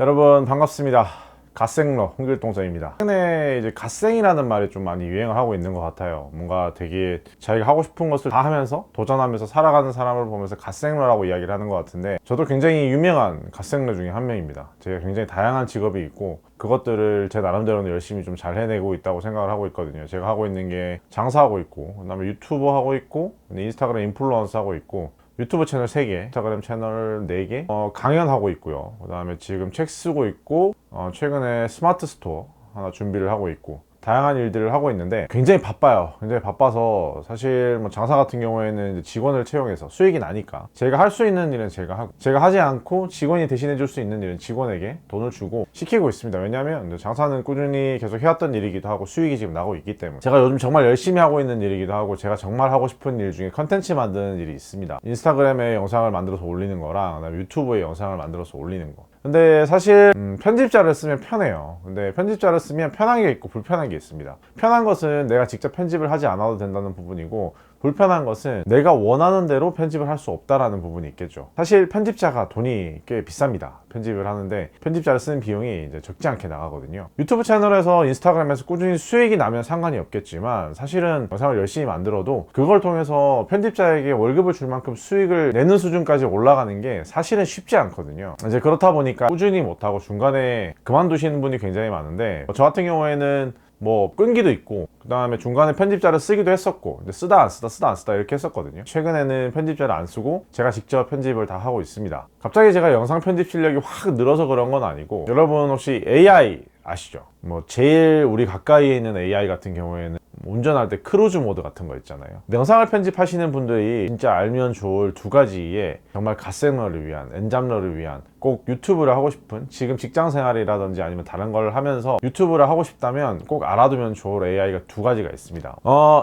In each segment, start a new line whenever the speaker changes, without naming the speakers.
여러분 반갑습니다. 갓생러 홍길동전입니다. 최근에 이제 갓생이라는 말이 좀 많이 유행을 하고 있는 것 같아요. 뭔가 되게 자기가 하고 싶은 것을 다 하면서 도전하면서 살아가는 사람을 보면서 갓생러라고 이야기를 하는 것 같은데, 저도 굉장히 유명한 갓생러 중에 한 명입니다. 제가 굉장히 다양한 직업이 있고 그것들을 제 나름대로는 열심히 좀 잘 해내고 있다고 생각을 하고 있거든요. 제가 하고 있는 게 장사하고 있고, 그 다음에 유튜버 하고 있고, 인스타그램 인플루언서 하고 있고, 유튜브 채널 3개, 인스타그램 채널 4개, 강연하고 있고요. 그 다음에 지금 책 쓰고 있고, 최근에 스마트 스토어 하나 준비를 하고 있고, 다양한 일들을 하고 있는데 굉장히 바빠요. 굉장히 바빠서 사실 뭐 장사 같은 경우에는 이제 직원을 채용해서 수익이 나니까 제가 할 수 있는 일은 제가 하고, 제가 하지 않고 직원이 대신해 줄 수 있는 일은 직원에게 돈을 주고 시키고 있습니다. 왜냐하면 장사는 꾸준히 계속 해왔던 일이기도 하고 수익이 지금 나고 있기 때문에, 제가 요즘 정말 열심히 하고 있는 일이기도 하고, 제가 정말 하고 싶은 일 중에 컨텐츠 만드는 일이 있습니다. 인스타그램에 영상을 만들어서 올리는 거랑 그다음에 유튜브에 영상을 만들어서 올리는 거. 근데 사실 편집자를 쓰면 편해요. 근데 편집자를 쓰면 편한 게 있고 불편한 게 있습니다. 편한 것은 내가 직접 편집을 하지 않아도 된다는 부분이고, 불편한 것은 내가 원하는 대로 편집을 할 수 없다라는 부분이 있겠죠. 사실 편집자가 돈이 꽤 비쌉니다. 편집을 하는데 편집자를 쓰는 비용이 이제 적지 않게 나가거든요. 유튜브 채널에서 인스타그램에서 꾸준히 수익이 나면 상관이 없겠지만, 사실은 영상을 열심히 만들어도 그걸 통해서 편집자에게 월급을 줄 만큼 수익을 내는 수준까지 올라가는 게 사실은 쉽지 않거든요. 이제 그렇다 보니까 꾸준히 못하고 중간에 그만두시는 분이 굉장히 많은데, 저 같은 경우에는 뭐 끈기도 있고, 그 다음에 중간에 편집자를 쓰기도 했었고, 이제 쓰다 안 쓰다 쓰다 안 쓰다 이렇게 했었거든요. 최근에는 편집자를 안 쓰고 제가 직접 편집을 다 하고 있습니다. 갑자기 제가 영상 편집 실력이 확 늘어서 그런 건 아니고, 여러분 혹시 AI 아시죠? 뭐 제일 우리 가까이에 있는 AI 같은 경우에는 운전할 때 크루즈 모드 같은 거 있잖아요. 영상을 편집하시는 분들이 진짜 알면 좋을 두 가지의 정말 갓생러를 위한, 엔잡러를 위한, 꼭 유튜브를 하고 싶은, 지금 직장생활이라든지 아니면 다른 걸 하면서 유튜브를 하고 싶다면 꼭 알아두면 좋을 AI가 두 가지가 있습니다.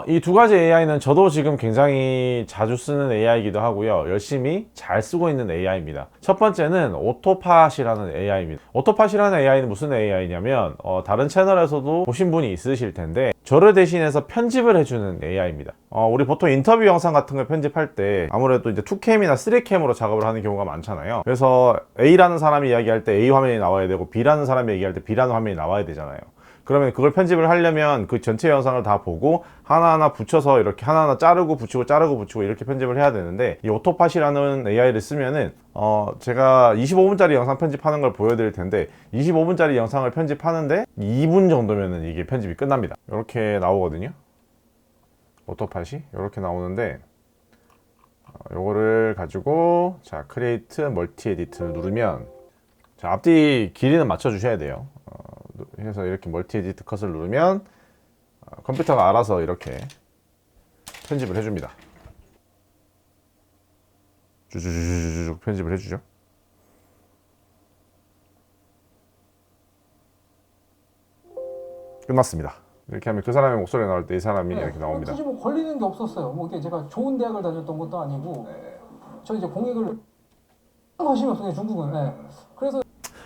이 두 가지 AI는 저도 지금 굉장히 자주 쓰는 AI이기도 하고요, 열심히 잘 쓰고 있는 AI입니다. 첫 번째는 오토팟이라는 AI입니다. 오토팟이라는 AI는 무슨 AI냐면, 다른 채널에서도 보신 분이 있으실 텐데, 저를 대신해서 편집을 해주는 AI입니다. 우리 보통 인터뷰 영상 같은 걸 편집할 때 아무래도 이제 2캠이나 3캠으로 작업을 하는 경우가 많잖아요. 그래서 A라는 사람이 이야기할 때 A 화면이 나와야 되고, B라는 사람이 얘기할 때 B라는 화면이 나와야 되잖아요. 그러면 그걸 편집을 하려면 그 전체 영상을 다 보고 하나하나 붙여서 이렇게 하나하나 자르고 붙이고 자르고 붙이고 이렇게 편집을 해야 되는데, 이 오토팟이라는 AI를 쓰면은 제가 25분짜리 영상 편집하는 걸 보여드릴 텐데, 25분짜리 영상을 편집하는데 2분 정도면은 이게 편집이 끝납니다. 이렇게 나오거든요. 오토팟이 이렇게 나오는데, 요거를 가지고 자 크리에이트 멀티 에디트를 누르면, 자 앞뒤 길이는 맞춰 주셔야 돼요. 해서 이렇게 멀티 에디트 컷을 누르면 컴퓨터가 알아서 이렇게 편집을 해줍니다. 쭈쭈쭈쭈쭈 편집을 해주죠. 끝났습니다. 이렇게 하면 그 사람의 목소리가 나올 때 이 사람이 이렇게 나옵니다.
굳이 뭐 걸리는 게 없었어요. 뭐 이게 제가 좋은 대학을 다녔던 것도 아니고, 저 이제 공익을 관심이 없어요, 중국은. 그래서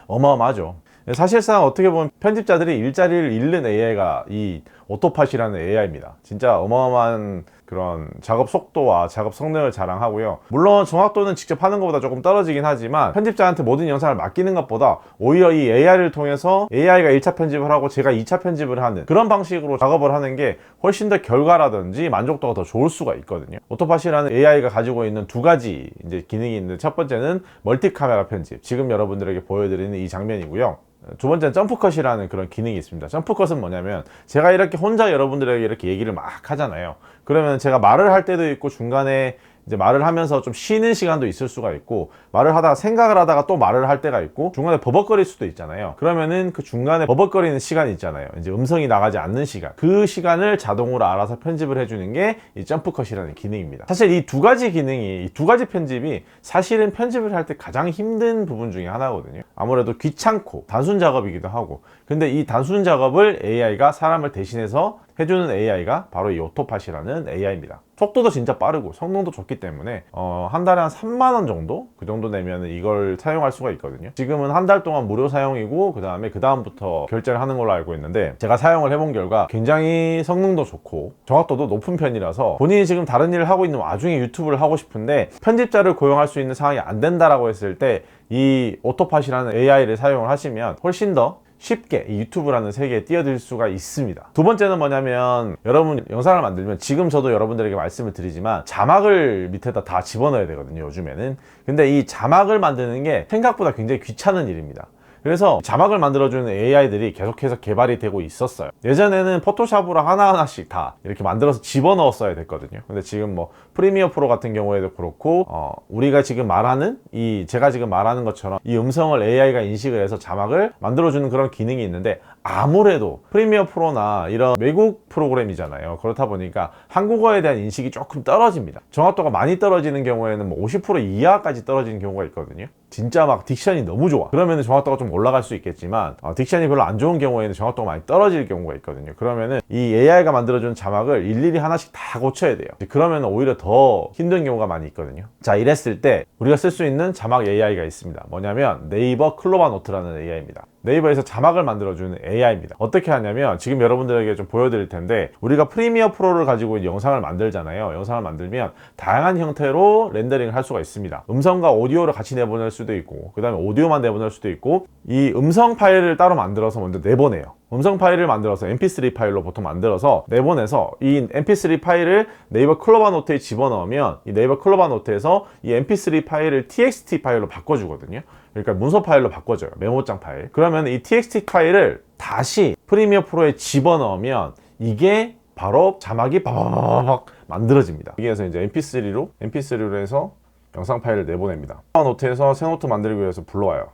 어마어마하죠. 사실상 어떻게 보면 편집자들이 일자리를 잃는 AI가 이 오토팟이라는 AI입니다. 진짜 어마어마한 그런 작업 속도와 작업 성능을 자랑하고요. 물론 정확도는 직접 하는 것보다 조금 떨어지긴 하지만, 편집자한테 모든 영상을 맡기는 것보다 오히려 이 AI를 통해서 AI가 1차 편집을 하고 제가 2차 편집을 하는 그런 방식으로 작업을 하는 게 훨씬 더 결과라든지 만족도가 더 좋을 수가 있거든요. 오토팟이라는 AI가 가지고 있는 두 가지 이제 기능이 있는데, 첫 번째는 멀티 카메라 편집, 지금 여러분들에게 보여드리는 이 장면이고요. 두 번째는 점프컷이라는 그런 기능이 있습니다. 점프컷은 뭐냐면, 제가 이렇게 혼자 여러분들에게 이렇게 얘기를 막 하잖아요. 그러면 제가 말을 할 때도 있고, 중간에 이제 말을 하면서 좀 쉬는 시간도 있을 수가 있고, 말을 하다가 생각을 하다가 또 말을 할 때가 있고, 중간에 버벅거릴 수도 있잖아요. 그러면은 그 중간에 버벅거리는 시간이 있잖아요. 이제 음성이 나가지 않는 시간, 그 시간을 자동으로 알아서 편집을 해주는 게 이 점프컷이라는 기능입니다. 사실 이 두 가지 기능이, 이 두 가지 편집이 사실은 편집을 할 때 가장 힘든 부분 중에 하나거든요. 아무래도 귀찮고 단순 작업이기도 하고, 근데 이 단순 작업을 AI가 사람을 대신해서 해주는 AI가 바로 이 오토팟이라는 AI입니다. 속도도 진짜 빠르고 성능도 좋기 때문에 한 달에 한 3만 원 정도? 그 정도 내면 이걸 사용할 수가 있거든요. 지금은 한 달 동안 무료 사용이고 그 다음부터 결제를 하는 걸로 알고 있는데, 제가 사용을 해본 결과 굉장히 성능도 좋고 정확도도 높은 편이라서 본인이 지금 다른 일을 하고 있는 와중에 유튜브를 하고 싶은데 편집자를 고용할 수 있는 상황이 안 된다라고 했을 때 이 오토팟이라는 AI를 사용을 하시면 훨씬 더 쉽게 이 유튜브라는 세계에 뛰어들 수가 있습니다. 두 번째는 뭐냐면, 여러분 영상을 만들면 지금 저도 여러분들에게 말씀을 드리지만 자막을 밑에다 다 집어넣어야 되거든요, 요즘에는. 근데 이 자막을 만드는 게 생각보다 굉장히 귀찮은 일입니다. 그래서 자막을 만들어주는 AI들이 계속해서 개발이 되고 있었어요. 예전에는 포토샵으로 하나하나씩 다 이렇게 만들어서 집어넣었어야 됐거든요. 근데 지금 뭐 프리미어 프로 같은 경우에도 그렇고 우리가 지금 말하는 제가 지금 말하는 것처럼 이 음성을 AI가 인식을 해서 자막을 만들어주는 그런 기능이 있는데, 아무래도 프리미어 프로나 이런 외국 프로그램이잖아요. 그렇다 보니까 한국어에 대한 인식이 조금 떨어집니다. 정확도가 많이 떨어지는 경우에는 뭐 50% 이하까지 떨어지는 경우가 있거든요. 진짜 막 딕션이 너무 좋아, 그러면은 정확도가 좀 올라갈 수 있겠지만 딕션이 별로 안 좋은 경우에는 정확도가 많이 떨어질 경우가 있거든요. 그러면은 이 AI가 만들어주는 자막을 일일이 하나씩 다 고쳐야 돼요. 그러면 오히려 더 힘든 경우가 많이 있거든요. 자, 이랬을 때 우리가 쓸 수 있는 자막 AI가 있습니다. 뭐냐면 네이버 클로바노트라는 AI입니다. 네이버에서 자막을 만들어주는 AI입니다. 어떻게 하냐면, 지금 여러분들에게 좀 보여드릴 텐데, 우리가 프리미어 프로를 가지고 영상을 만들잖아요. 영상을 만들면 다양한 형태로 렌더링을 할 수가 있습니다. 음성과 오디오를 같이 내보낼 수도 있고, 그 다음에 오디오만 내보낼 수도 있고, 이 음성 파일을 따로 만들어서 먼저 내보내요. 음성 파일을 만들어서 mp3 파일로 보통 만들어서 내보내서 이 mp3 파일을 네이버 클로바노트에 집어넣으면 이 네이버 클로바노트에서 이 mp3 파일을 txt 파일로 바꿔주거든요. 그러니까 문서 파일로 바꿔줘요. 메모장 파일. 그러면 이 txt 파일을 다시 프리미어 프로에 집어넣으면 이게 바로 자막이 바바바박 만들어집니다. 여기에서 이제 mp3로 해서 영상 파일을 내보냅니다. 노트에서 새 노트 만들기 위해서 불러와요.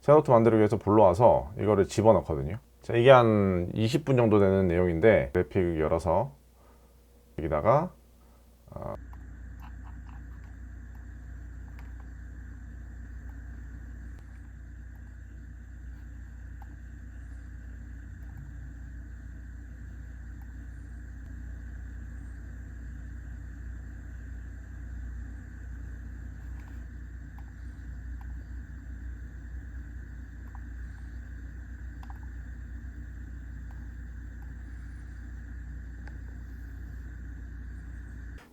새 노트 만들기 위해서 불러와서 이거를 집어넣거든요. 자, 이게 한 20분 정도 되는 내용인데, 그래픽 열어서 여기다가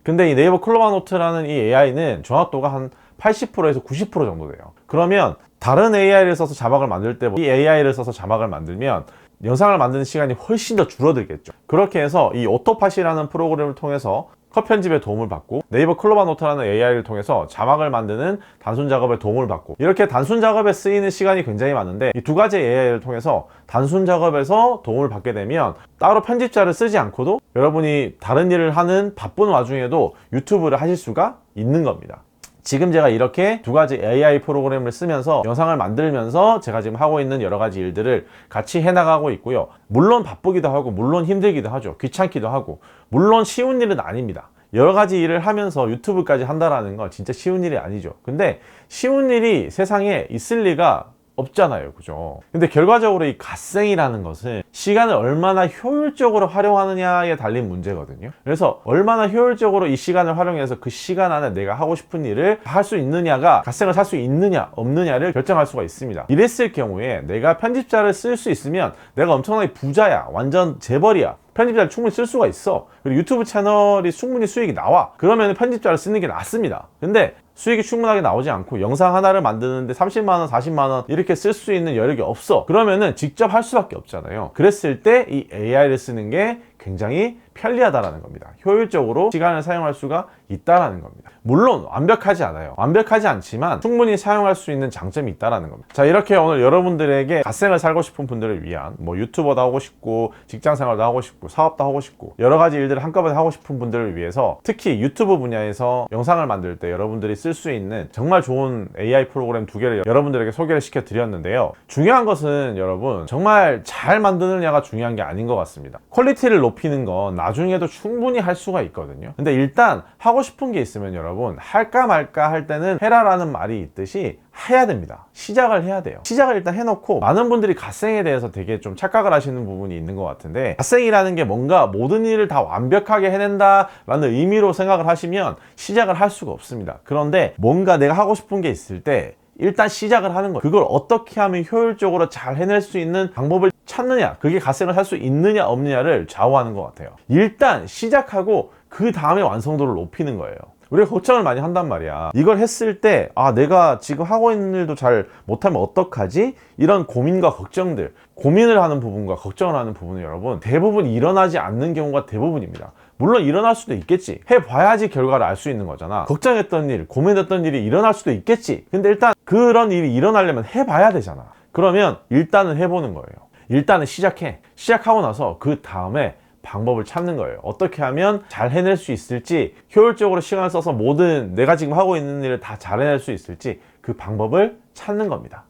근데 이 네이버 클로바노트라는 이 AI는 정확도가 한 80%에서 90% 정도 돼요. 그러면 다른 AI를 써서 자막을 만들 때 이 AI를 써서 자막을 만들면 영상을 만드는 시간이 훨씬 더 줄어들겠죠. 그렇게 해서 이 오토팟이라는 프로그램을 통해서 컷 편집에 도움을 받고, 네이버 클로바노트라는 AI를 통해서 자막을 만드는 단순 작업에 도움을 받고, 이렇게 단순 작업에 쓰이는 시간이 굉장히 많은데, 이 두 가지 AI를 통해서 단순 작업에서 도움을 받게 되면 따로 편집자를 쓰지 않고도 여러분이 다른 일을 하는 바쁜 와중에도 유튜브를 하실 수가 있는 겁니다. 지금 제가 이렇게 두 가지 AI 프로그램을 쓰면서 영상을 만들면서 제가 지금 하고 있는 여러 가지 일들을 같이 해나가고 있고요. 물론 바쁘기도 하고, 물론 힘들기도 하죠. 귀찮기도 하고, 물론 쉬운 일은 아닙니다. 여러 가지 일을 하면서 유튜브까지 한다라는 건 진짜 쉬운 일이 아니죠. 근데 쉬운 일이 세상에 있을 리가 없잖아요, 그죠? 근데 결과적으로 이 갓생이라는 것은 시간을 얼마나 효율적으로 활용하느냐에 달린 문제거든요. 그래서 얼마나 효율적으로 이 시간을 활용해서 그 시간 안에 내가 하고 싶은 일을 할 수 있느냐가 갓생을 살 수 있느냐 없느냐를 결정할 수가 있습니다. 이랬을 경우에 내가 편집자를 쓸 수 있으면 내가 엄청나게 부자야, 완전 재벌이야, 편집자를 충분히 쓸 수가 있어, 그리고 유튜브 채널이 충분히 수익이 나와, 그러면 편집자를 쓰는 게 낫습니다. 근데 수익이 충분하게 나오지 않고 영상 하나를 만드는데 30만원, 40만원 이렇게 쓸 수 있는 여력이 없어. 그러면은 직접 할 수밖에 없잖아요. 그랬을 때 이 AI를 쓰는 게 굉장히 편리하다라는 겁니다. 효율적으로 시간을 사용할 수가 있다라는 겁니다. 물론 완벽하지 않아요. 완벽하지 않지만 충분히 사용할 수 있는 장점이 있다라는 겁니다. 자, 이렇게 오늘 여러분들에게 갓생을 살고 싶은 분들을 위한, 뭐 유튜버도 하고 싶고 직장생활도 하고 싶고 사업도 하고 싶고 여러 가지 일들을 한꺼번에 하고 싶은 분들을 위해서, 특히 유튜브 분야에서 영상을 만들 때 여러분들이 쓸 수 있는 정말 좋은 AI 프로그램 두 개를 여러분들에게 소개를 시켜 드렸는데요. 중요한 것은 여러분, 정말 잘 만드느냐가 중요한 게 아닌 것 같습니다. 퀄리티를 높이는 건 나중에도 충분히 할 수가 있거든요. 근데 일단 하고 싶은 게 있으면 여러분 할까 말까 할 때는 해라라는 말이 있듯이 해야 됩니다. 시작을 해야 돼요. 시작을 일단 해놓고, 많은 분들이 갓생에 대해서 되게 좀 착각을 하시는 부분이 있는 것 같은데, 갓생이라는 게 뭔가 모든 일을 다 완벽하게 해낸다 라는 의미로 생각을 하시면 시작을 할 수가 없습니다. 그런데 뭔가 내가 하고 싶은 게 있을 때 일단 시작을 하는 거예요. 그걸 어떻게 하면 효율적으로 잘 해낼 수 있는 방법을 찾느냐, 그게 갓생을 할 수 있느냐 없느냐를 좌우하는 것 같아요. 일단 시작하고 그 다음에 완성도를 높이는 거예요. 우리가 걱정을 많이 한단 말이야. 이걸 했을 때 내가 지금 하고 있는 일도 잘 못하면 어떡하지? 이런 고민과 걱정들, 고민을 하는 부분과 걱정을 하는 부분은 여러분 대부분 일어나지 않는 경우가 대부분입니다. 물론 일어날 수도 있겠지. 해봐야지 결과를 알 수 있는 거잖아. 걱정했던 일, 고민했던 일이 일어날 수도 있겠지. 근데 일단 그런 일이 일어나려면 해봐야 되잖아. 그러면 일단은 해보는 거예요. 일단은 시작해. 시작하고 나서 그 다음에 방법을 찾는 거예요. 어떻게 하면 잘 해낼 수 있을지, 효율적으로 시간을 써서 모든 내가 지금 하고 있는 일을 다 잘 해낼 수 있을지 그 방법을 찾는 겁니다.